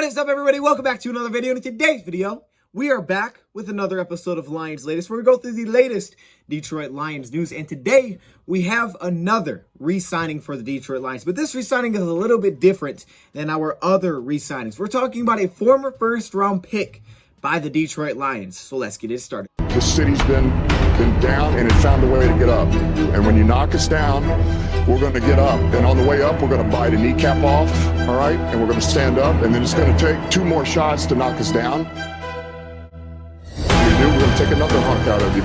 What is up, everybody? Welcome back to another video. In today's video, we are back with another episode of Lions Latest, where we go through the latest Detroit Lions news. And today, we have another re-signing for the Detroit Lions. But this re-signing is a little bit different than our other re-signings. We're talking about a former first-round pick by the Detroit Lions. So let's get it started. The city's been down, and it found a way to get up. And when you knock us down, we're going to get up. And on the way up, we're going to bite a kneecap off, all right? And we're going to stand up, and then it's going to take 2 more shots to knock us down. We're going to take another hunk out of you.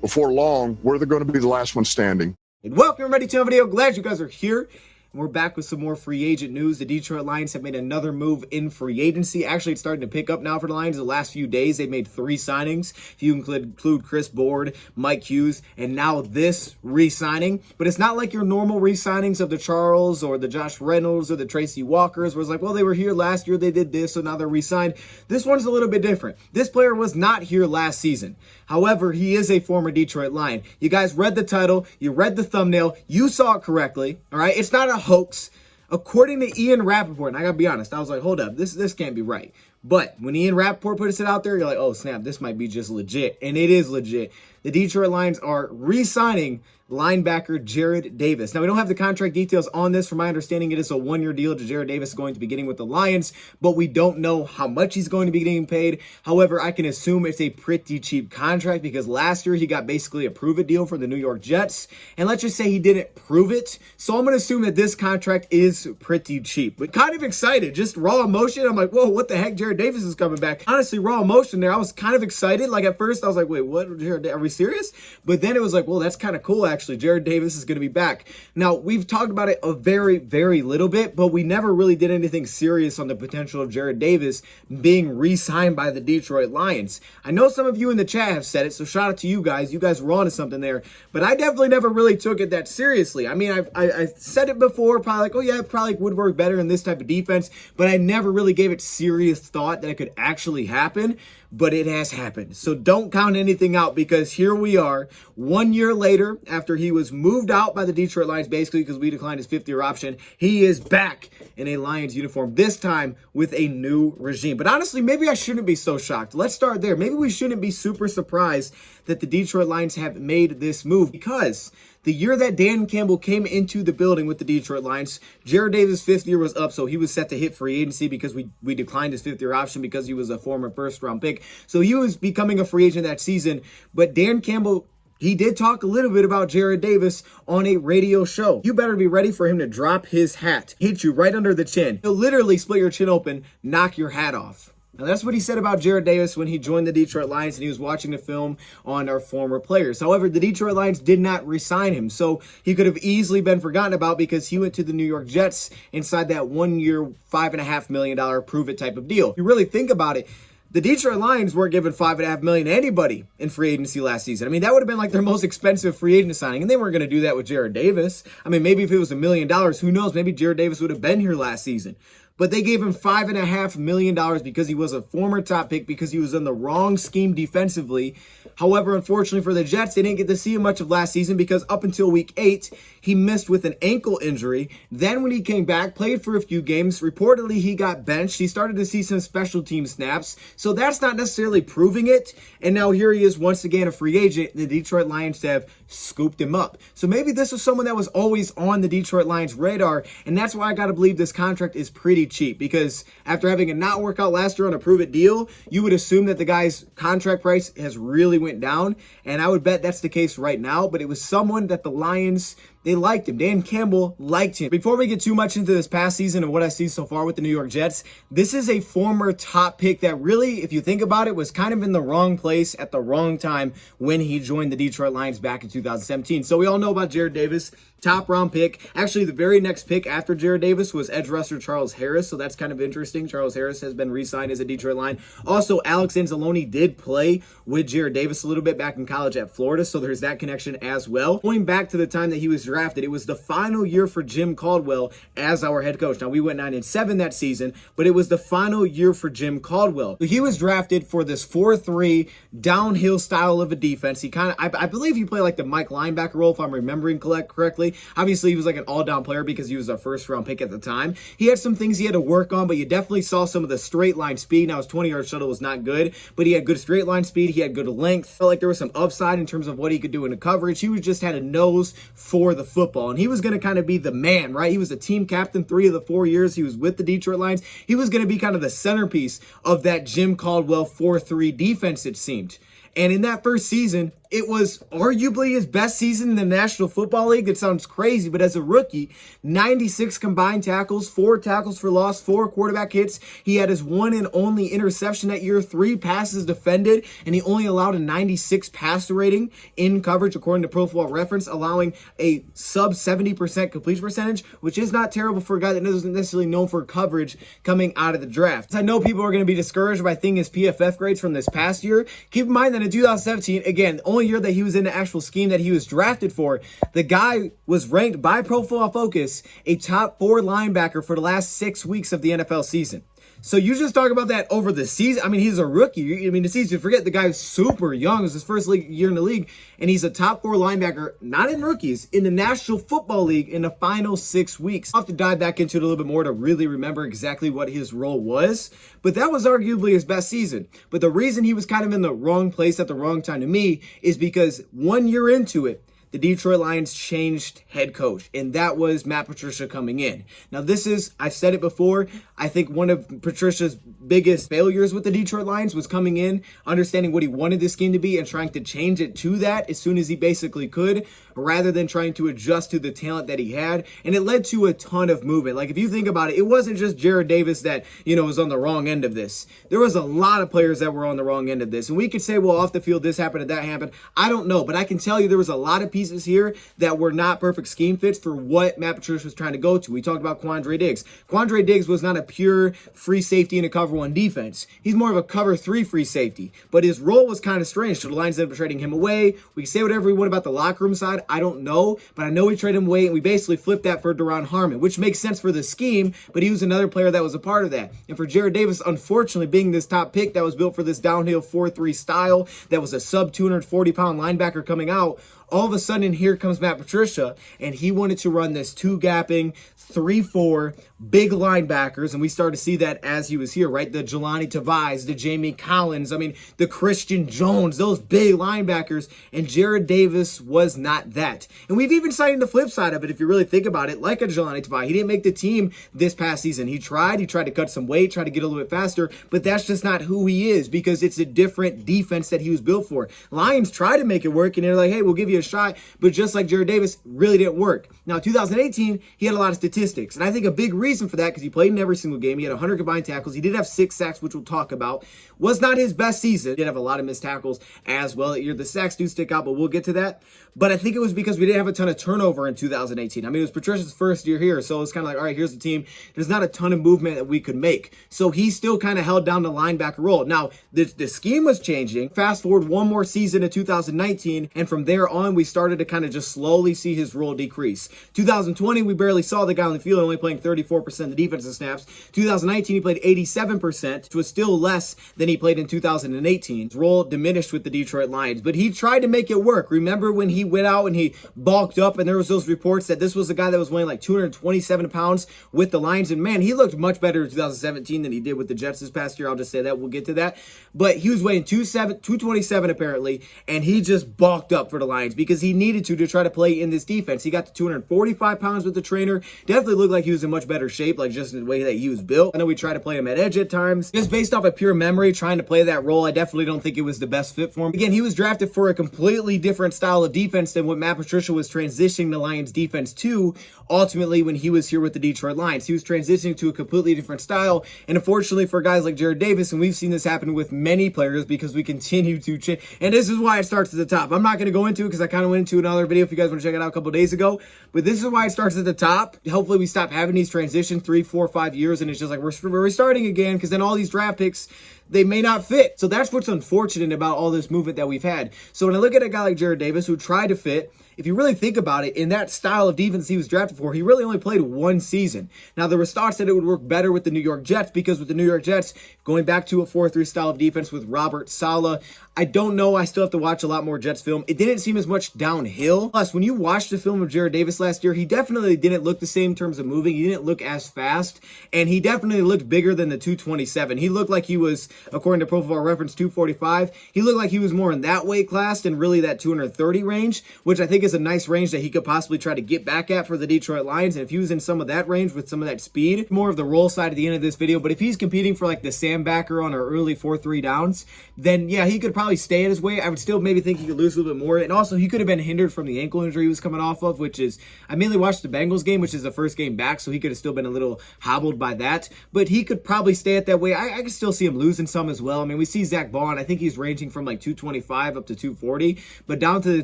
Before long, we're going to be the last one standing. And welcome, everybody, to another video. Glad you guys are here. We're back with some more free agent news. The Detroit Lions have made another move in free agency. Actually, it's starting to pick up now for the Lions. The last few days, they've made 3 signings. If you include Chris Board, Mike Hughes, and now this re-signing. But it's not like your normal re-signings of the Charles or the Josh Reynolds or the Tracy Walkers, where it's like, well, they were here last year, they did this, so now they're re-signed. This one's a little bit different. This player was not here last season. However, he is a former Detroit Lion. You guys read the title, you read the thumbnail, you saw it correctly, all right? It's not a hoax. According to Ian Rappaport, and I gotta be honest, I was like, hold up, this can't be right. But when Ian Rappaport puts it out there, you're like, oh snap, this might be just legit. And it is legit. The Detroit Lions are re-signing linebacker Jarrad Davis. Now, we don't have the contract details on this. From my understanding, it is a 1-year deal that Jarrad Davis is going to be getting with the Lions, but we don't know how much he's going to be getting paid. However, I can assume it's a pretty cheap contract because last year he got basically a prove-it deal for the New York Jets, and let's just say he didn't prove it. So I'm going to assume that this contract is pretty cheap, but kind of excited. Just raw emotion. I'm like, whoa, what the heck? Jarrad Davis is coming back. Honestly, raw emotion there. I was kind of excited. Like at first I was like, wait, what? Are we serious? But then it was like, well, that's kind of cool, actually. Jarrad Davis is going to be back. Now, we've talked about it a very, very little bit, but we never really did anything serious on the potential of Jarrad Davis being re-signed by the Detroit Lions. I know some of you in the chat have said it, so shout out to you guys. You guys were onto something there, but I definitely never really took it that seriously. I mean, I said it before, probably like, oh yeah, it probably would work better in this type of defense, but I never really gave it serious thought that it could actually happen. But it has happened. So don't count anything out, because here we are 1 year later after he was moved out by the Detroit Lions, basically because we declined his 5th-year option. He is back in a Lions uniform, this time with a new regime. But honestly, maybe I shouldn't be so shocked. Let's start there. Maybe we shouldn't be super surprised that the Detroit Lions have made this move, because the year that Dan Campbell came into the building with the Detroit Lions, Jarrad Davis' 5th year was up, so he was set to hit free agency because we declined his 5th-year option because he was a former first-round pick. So he was becoming a free agent that season, but Dan Campbell, he did talk a little bit about Jarrad Davis on a radio show. You better be ready for him to drop his hat, hit you right under the chin. He'll literally split your chin open, knock your hat off. Now, that's what he said about Jarrad Davis when he joined the Detroit Lions and he was watching the film on our former players. However, the Detroit Lions did not re-sign him, so he could have easily been forgotten about because he went to the New York Jets inside that 1-year, $5.5 million prove-it type of deal. If you really think about it, the Detroit Lions weren't giving $5.5 million to anybody in free agency last season. I mean, that would have been like their most expensive free agent signing, and they weren't going to do that with Jarrad Davis. I mean, maybe if it was $1 million, who knows? Maybe Jarrad Davis would have been here last season. But they gave him $5.5 million because he was a former top pick, because he was in the wrong scheme defensively. However, unfortunately for the Jets, they didn't get to see him much of last season because up until week 8, he missed with an ankle injury. Then when he came back, played for a few games, reportedly he got benched. He started to see some special team snaps. So that's not necessarily proving it. And now here he is once again a free agent. The Detroit Lions have scooped him up. So maybe this was someone that was always on the Detroit Lions radar. And that's why I got to believe this contract is pretty cheap, because after having it not work out last year on a prove-it deal, you would assume that the guy's contract price has really went down, and I would bet that's the case right now. But it was someone that the Lions, they liked him. Dan Campbell liked him. Before we get too much into this past season and what I see so far with the New York Jets, this is a former top pick that really, if you think about it, was kind of in the wrong place at the wrong time when he joined the Detroit Lions back in 2017. So we all know about Jarrad Davis, top round pick. Actually, the very next pick after Jarrad Davis was edge rusher Charles Harris, so that's kind of interesting. Charles Harris has been re-signed as a Detroit Lion. Also, Alex Anzalone did play with Jarrad Davis a little bit back in college at Florida, so there's that connection as well. Going back to the time that he was drafted, it was the final year for Jim Caldwell as our head coach. Now, we went 9-7 that season, but it was the final year for Jim Caldwell. So he was drafted for this 4-3 downhill style of a defense. He kind of, I believe he played like the Mike linebacker role, if I'm remembering correctly. Obviously, he was like an all-down player because he was our first-round pick at the time. He had some things he had to work on, but you definitely saw some of the straight line speed. Now, his 20-yard shuttle was not good, but he had good straight line speed. He had good length. Felt like there was some upside in terms of what he could do in the coverage. He was just had a nose for the football, and he was going to kind of be the man, right? He was the team captain 3 of the 4 years he was with the Detroit Lions. He was going to be kind of the centerpiece of that Jim Caldwell 4-3 defense, it seemed. And in that first season, it was arguably his best season in the National Football League. It sounds crazy, but as a rookie, 96 combined tackles, 4 tackles for loss, 4 quarterback hits. He had his one and only interception that year, 3 passes defended, and he only allowed a 96 passer rating in coverage, according to Pro Football Reference, allowing a sub 70% completion percentage, which is not terrible for a guy that isn't necessarily known for coverage coming out of the draft. I know people are going to be discouraged by thinking his PFF grades from this past year. Keep in mind that in 2017, again, only year that he was in the actual scheme that he was drafted for, the guy was ranked by Pro Football Focus a top 4 linebacker for the last 6 weeks of the NFL season. So you just talk about that over the season. I mean, he's a rookie. I mean, it's easy to forget the guy's super young. It was his first year in the league, and he's a top 4 linebacker, not in rookies, in the National Football League in the final 6 weeks. I'll have to dive back into it a little bit more to really remember exactly what his role was, but that was arguably his best season. But the reason he was kind of in the wrong place at the wrong time to me is because 1 year into it, the Detroit Lions changed head coach, and that was Matt Patricia coming in. Now, this is, I've said it before, I think one of Patricia's biggest failures with the Detroit Lions was coming in, understanding what he wanted this scheme to be, and trying to change it to that as soon as he basically could, rather than trying to adjust to the talent that he had. And it led to a ton of movement. Like, if you think about it, it wasn't just Jarrad Davis that, was on the wrong end of this. There was a lot of players that were on the wrong end of this. And we could say, well, off the field, this happened and that happened. I don't know, but I can tell you there was a lot of pieces here that were not perfect scheme fits for what Matt Patricia was trying to go to. We talked about Quandre Diggs. Quandre Diggs was not a pure free safety in a cover 1 defense. He's more of a cover 3 free safety, but his role was kind of strange. So the Lions ended up trading him away. We can say whatever we want about the locker room side. I don't know, but I know we traded him away, and we basically flipped that for Duron Harmon, which makes sense for the scheme, but he was another player that was a part of that. And for Jarrad Davis, unfortunately, being this top pick that was built for this downhill 4-3 style, that was a sub 240-pound linebacker coming out, all of a sudden, here comes Matt Patricia, and he wanted to run this 2-gapping, 3-4, big linebackers, and we started to see that as he was here, right? The Jelani Tavais, the Jamie Collins, the Christian Jones, those big linebackers, and Jarrad Davis was not that. And we've even seen the flip side of it, if you really think about it, like a Jelani Tavai. He didn't make the team this past season. He tried to cut some weight, tried to get a little bit faster, but that's just not who he is, because it's a different defense that he was built for. Lions tried to make it work, and they're like, hey, we'll give you a shot, but just like Jarrad Davis, really didn't work. Now, 2018, he had a lot of statistics, and I think a big reason for that, because he played in every single game, he had 100 combined tackles, he did have 6 sacks, which we'll talk about, was not his best season. He did have a lot of missed tackles as well that year. The sacks do stick out, but we'll get to that. But I think it was because we didn't have a ton of turnover in 2018. It was Patricia's first year here, so it's kind of like, all right, here's the team. There's not a ton of movement that we could make. So he still kind of held down the linebacker role. Now, the scheme was changing. Fast forward one more season to 2019, and from there on, we started to kind of just slowly see his role decrease. 2020, we barely saw the guy on the field, only playing 34% of the defensive snaps. 2019, he played 87%, which was still less than he played in 2018. His role diminished with the Detroit Lions, but he tried to make it work. Remember when he went out and he bulked up, and there was those reports that this was a guy that was weighing like 227 pounds with the Lions, and man, he looked much better in 2017 than he did with the Jets this past year. I'll just say that. We'll get to that. But he was weighing 227 apparently, and he just bulked up for the Lions because he needed to try to play in this defense. He got to 245 pounds with the trainer. Definitely looked like he was in much better shape, like just the way that he was built. I know we tried to play him at edge at times. Just based off of pure memory, trying to play that role, I definitely don't think it was the best fit for him. Again, he was drafted for a completely different style of defense than what Matt Patricia was transitioning the Lions defense to ultimately when he was here with the Detroit Lions. He was transitioning to a completely different style, and unfortunately for guys like Jarrad Davis, and we've seen this happen with many players because we continue to change, and this is why it starts at the top. I'm not going to go into it because I kind of went into another video if you guys want to check it out a couple days ago, but this is why it starts at the top. Hopefully we stop having these transitions 3, 4, 5 years, and it's just like we're restarting again, because then all these draft picks, they may not fit. So that's what's unfortunate about all this movement that we've had. So when I look at a guy like Jarrad Davis who tried to fit, if you really think about it, in that style of defense he was drafted for, he really only played one season. Now, there was thoughts that it would work better with the New York Jets, because with the New York Jets, going back to a 4-3 style of defense with Robert Saleh, I don't know. I still have to watch a lot more Jets film. It didn't seem as much downhill. Plus, when you watch the film of Jarrad Davis last year, he definitely didn't look the same in terms of moving. He didn't look as fast, and he definitely looked bigger than the 227. He looked like he was, according to Pro Football Reference, 245. He looked like he was more in that weight class than really that 230 range, which I think is a nice range that he could possibly try to get back at for the Detroit Lions. And if he was in some of that range with some of that speed, more of the roll side at the end of this video, but if he's competing for like the Sandbacker on our early 4-3 downs, then yeah, he could probably stay at his weight. I would still maybe think he could lose a little bit more. And also, he could have been hindered from the ankle injury he was coming off of, which is, I mainly watched the Bengals game, which is the first game back, so he could have still been a little hobbled by that. But he could probably stay at that weight. I could still see him losing some as well. I mean, we see Zach Bond. I think he's ranging from like 225 up to 240, but down to the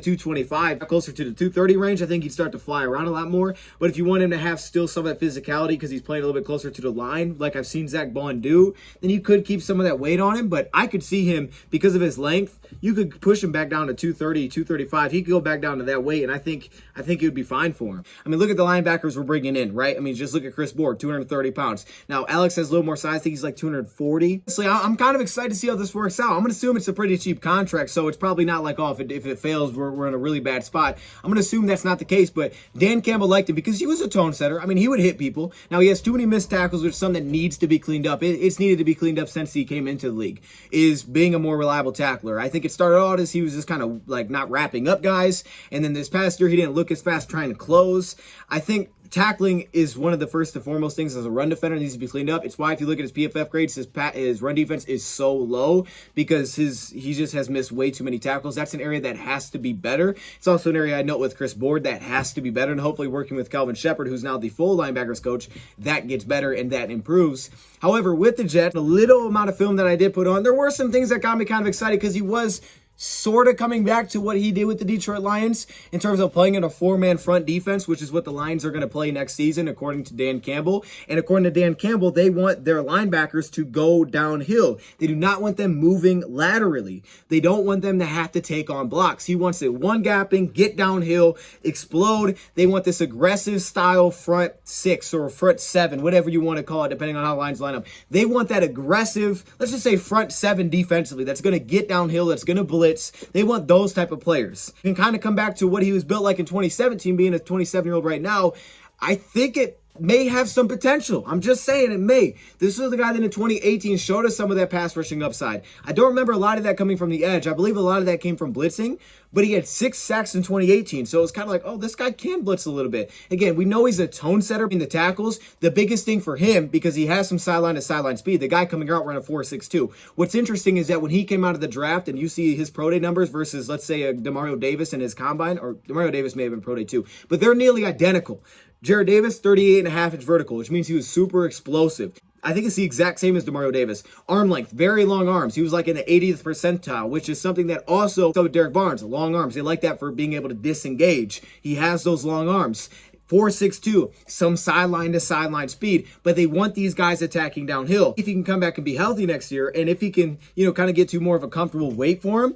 225, closer to the 230 range, I think he'd start to fly around a lot more. But if you want him to have still some of that physicality because he's playing a little bit closer to the line, like I've seen Zach Bond do, then you could keep some of that weight on him. But I could see him, because of his length, you could push him back down to 230, 235. He could go back down to that weight, and I think it would be fine for him. I mean, look at the linebackers we're bringing in, right? I mean, just look at Chris Board, 230 pounds. Now, Alex has a little more size. I think he's like 240. Honestly, I'm kind of excited to see how this works out. I'm going to assume it's a pretty cheap contract, so it's probably not like, oh, if it fails, we're in a really bad spot. I'm going to assume that's not the case, but Dan Campbell liked him because he was a tone setter. I mean, he would hit people. Now, he has too many missed tackles, which is something that needs to be cleaned up. It's needed to be cleaned up since he came into the league, is being a more reliable tackler. I think it started out as he was just kind of like not wrapping up guys, and then this past year he didn't look as fast trying to close. I think tackling is one of the first and foremost things as a run defender that needs to be cleaned up. It's why if you look at his PFF grades, his run defense is so low, because he just has missed way too many tackles. That's an area that has to be better. It's also an area I note with Chris Board that has to be better, and hopefully working with Calvin Shepard, who's now the full linebackers coach, that gets better and that improves. However, with the Jets, a little amount of film that I did put on, there were some things that got me kind of excited because he was sort of coming back to what he did with the Detroit Lions in terms of playing in a four-man front defense, which is what the Lions are going to play next season, according to Dan Campbell. And according to Dan Campbell, they want their linebackers to go downhill. They do not want them moving laterally. They don't want them to have to take on blocks. He wants it one gapping, get downhill, explode. They want this aggressive style front six or front seven, whatever you want to call it, depending on how lines line up. They want that aggressive, let's just say front seven defensively, that's going to get downhill, that's going to blitz. They want those type of players. You can kind of come back to what he was built like in 2017, being a 27-year-old right now. I think it may have some potential. I'm just saying it may. This was the guy that in 2018 showed us some of that pass rushing upside. I don't remember a lot of that coming from the edge. I believe a lot of that came from blitzing, but he had 6 sacks in 2018. So it was kind of like, oh, this guy can blitz a little bit. Again, we know he's a tone setter in the tackles. The biggest thing for him, because he has some sideline to sideline speed, the guy coming out ran a 4.62. What's interesting is that when he came out of the draft and you see his pro day numbers versus, let's say, a Demario Davis in his combine, or Demario Davis may have been pro day too, but they're nearly identical. Jarrad Davis, 38.5-inch vertical, which means he was super explosive. I think it's the exact same as Demario Davis. Arm length, very long arms. He was like in the 80th percentile, which is something that also, so Derek Barnes, long arms. They like that for being able to disengage. He has those long arms. 4.62, some sideline to sideline speed, but they want these guys attacking downhill. If he can come back and be healthy next year, and if he can, kind of get to more of a comfortable weight for him,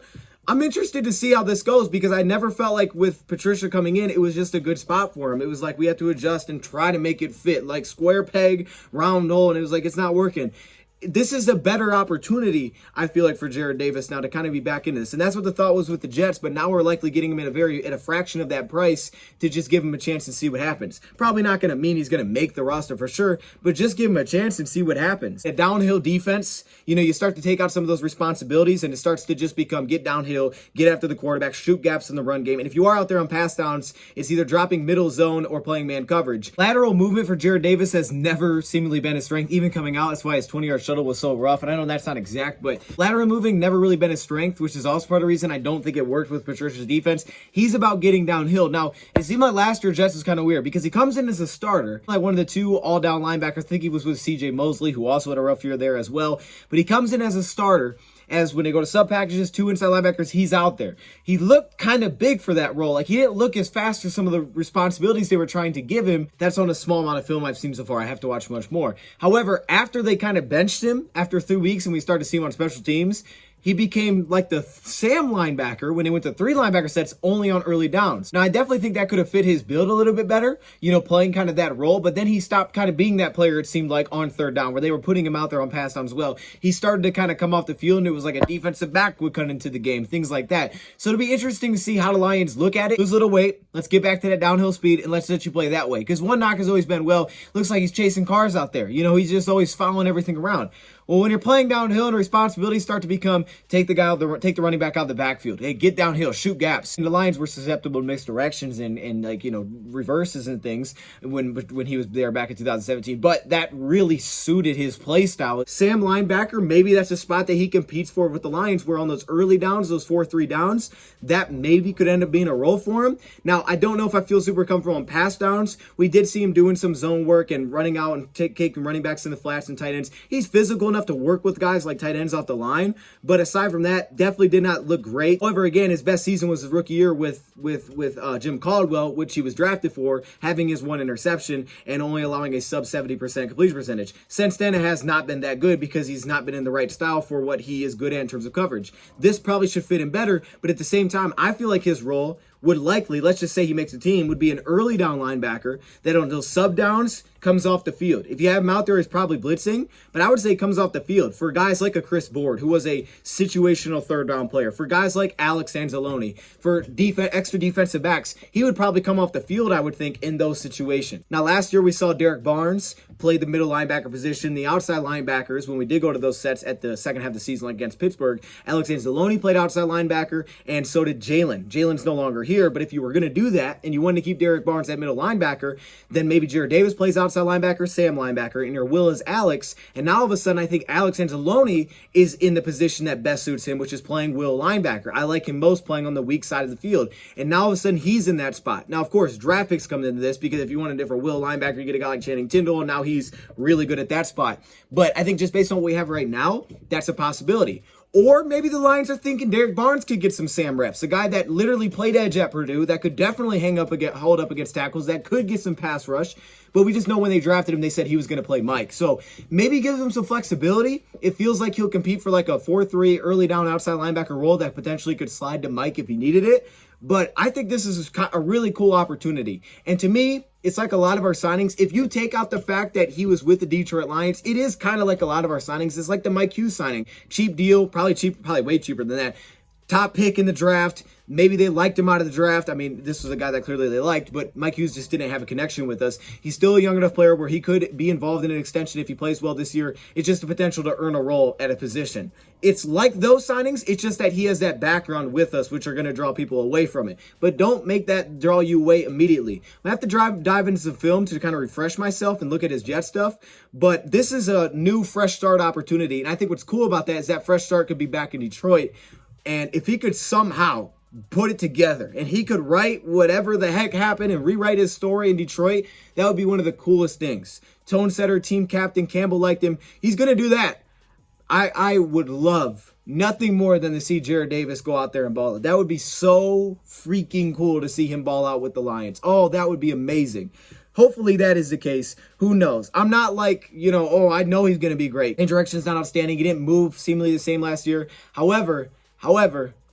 I'm interested to see how this goes, because I never felt like with Patricia coming in, it was just a good spot for him. It was like we had to adjust and try to make it fit, like square peg, round hole, and it was like, it's not working. This is a better opportunity, I feel like, for Jarrad Davis now to kind of be back into this. And that's what the thought was with the Jets, but now we're likely getting him at a fraction of that price to just give him a chance and see what happens. Probably not going to mean he's going to make the roster for sure, but just give him a chance and see what happens. A downhill defense, you start to take out some of those responsibilities, and it starts to just become get downhill, get after the quarterback, shoot gaps in the run game. And if you are out there on pass downs, it's either dropping middle zone or playing man coverage. Lateral movement for Jarrad Davis has never seemingly been his strength, even coming out. That's why his 20-yard shuttle was so rough, and I know that's not exact, but lateral moving never really been his strength, which is also part of the reason I don't think it worked with Patricia's defense. He's about getting downhill. Now, it seemed like last year Jets was kind of weird because he comes in as a starter, like one of the 2 all-down linebackers. I think he was with CJ Mosley, who also had a rough year there as well, but he comes in as a starter. As when they go to sub packages, 2 inside linebackers, he's out there. He looked kind of big for that role. Like, he didn't look as fast as some of the responsibilities they were trying to give him. That's on a small amount of film I've seen so far. I have to watch much more. However, after they kind of benched him after 3 weeks and we started to see him on special teams, he became like the Sam linebacker when they went to 3 linebacker sets only on early downs. Now, I definitely think that could have fit his build a little bit better, playing kind of that role, but then he stopped kind of being that player, it seemed like, on 3rd down, where they were putting him out there on pass downs as well. He started to kind of come off the field, and it was like a defensive back would come into the game, things like that. So it'll be interesting to see how the Lions look at it. Lose a little weight, let's get back to that downhill speed, and let's let you play that way. Because one knock has always been, well, looks like he's chasing cars out there. He's just always following everything around. Well, when you're playing downhill and responsibilities start to become take the running back out of the backfield, hey, get downhill, shoot gaps. And the Lions were susceptible to misdirections and reverses and things when he was there back in 2017. But that really suited his play style. Sam linebacker, maybe that's a spot that he competes for with the Lions, where on those early downs, those 4-3 downs, that maybe could end up being a role for him. Now, I don't know if I feel super comfortable on pass downs. We did see him doing some zone work and running out and taking running backs in the flats and tight ends. He's physical enough to work with guys like tight ends off the line, but aside from that, definitely did not look great. However, again, his best season was his rookie year with Jim Caldwell, which he was drafted for, having his 1 interception and only allowing a sub 70% completion percentage. Since then, it has not been that good because he's not been in the right style for what he is good at in terms of coverage. This probably should fit him better, but at the same time, I feel like his role would likely, let's just say he makes the team, would be an early down linebacker that on those sub downs comes off the field. If you have him out there, he's probably blitzing, but I would say he comes off the field. For guys like a Chris Board, who was a situational 3rd down player, for guys like Alex Anzalone, for extra defensive backs, he would probably come off the field, I would think, in those situations. Now, last year we saw Derek Barnes play the middle linebacker position. The outside linebackers, when we did go to those sets at the second half of the season against Pittsburgh, Alex Anzalone played outside linebacker, and so did Jalen. Jalen's no longer here, but if you were going to do that and you wanted to keep Derek Barnes at middle linebacker, then maybe Jarrad Davis plays outside linebacker, Sam linebacker, and your will is Alex. And now all of a sudden, I think Alex Anzalone is in the position that best suits him, which is playing will linebacker. I like him most playing on the weak side of the field. And now all of a sudden, he's in that spot. Now, of course, draft picks come into this, because if you want a different will linebacker, you get a guy like Channing Tindall, and now he's really good at that spot. But I think just based on what we have right now, that's a possibility. Or maybe the Lions are thinking Derek Barnes could get some Sam reps. A guy that literally played edge at Purdue, that could definitely hold up against tackles, that could get some pass rush. But we just know when they drafted him, they said he was going to play Mike. So maybe gives him some flexibility. It feels like he'll compete for like a 4-3 early down outside linebacker role that potentially could slide to Mike if he needed it. But I think this is a really cool opportunity. And to me, it's like a lot of our signings. If you take out the fact that he was with the Detroit Lions, it is kind of like a lot of our signings. It's like the Mike Hughes signing. Cheap deal, probably way cheaper than that. Top pick in the draft. Maybe they liked him out of the draft. I mean, this was a guy that clearly they liked, but Mike Hughes just didn't have a connection with us. He's still a young enough player where he could be involved in an extension if he plays well this year. It's just the potential to earn a role at a position. It's like those signings. It's just that he has that background with us, which are going to draw people away from it. But don't make that draw you away immediately. I have to dive into some film to kind of refresh myself and look at his Jet stuff. But this is a new fresh start opportunity. And I think what's cool about that is that fresh start could be back in Detroit. And if he could somehow put it together and he could write whatever the heck happened and rewrite his story in Detroit, that would be one of the coolest things. Tone setter, team captain, Campbell liked him. He's going to do that. I would love nothing more than to see Jarrad Davis go out there and ball out. That would be so freaking cool to see him ball out with the Lions. Oh, that would be amazing. Hopefully that is the case. Who knows? I'm not like, I know he's going to be great. Indirection's not outstanding. He didn't move seemingly the same last year. However,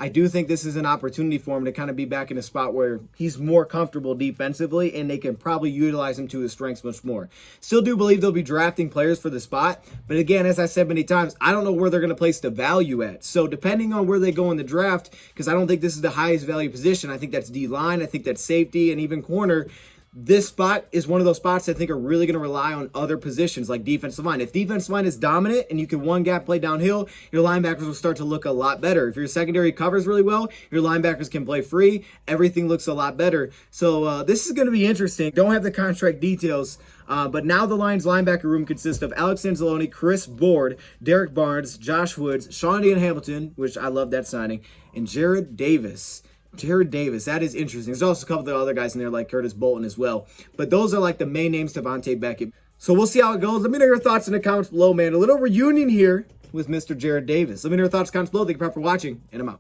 I do think this is an opportunity for him to kind of be back in a spot where he's more comfortable defensively and they can probably utilize him to his strengths much more. Still do believe they'll be drafting players for the spot. But again, as I said many times, I don't know where they're going to place the value at. So depending on where they go in the draft, because I don't think this is the highest value position. I think that's D-line. I think that's safety and even corner. This spot is one of those spots I think are really going to rely on other positions like defensive line. If defensive line is dominant and you can one gap play downhill, your linebackers will start to look a lot better. If your secondary covers really well, your linebackers can play free. Everything looks a lot better. So this is going to be interesting. Don't have the contract details, but now the Lions linebacker room consists of Alex Anzalone, Chris Board, Derek Barnes, Josh Woods, Sean Dean Hamilton, which I love that signing, and Jarrad Davis. Jarrad Davis, that is interesting. There's also a couple of other guys in there like Curtis Bolton as well. But those are like the main names, Devontae Beckett. So we'll see how it goes. Let me know your thoughts in the comments below, man. A little reunion here with Mr. Jarrad Davis. Let me know your thoughts in the comments below. Thank you for watching, and I'm out.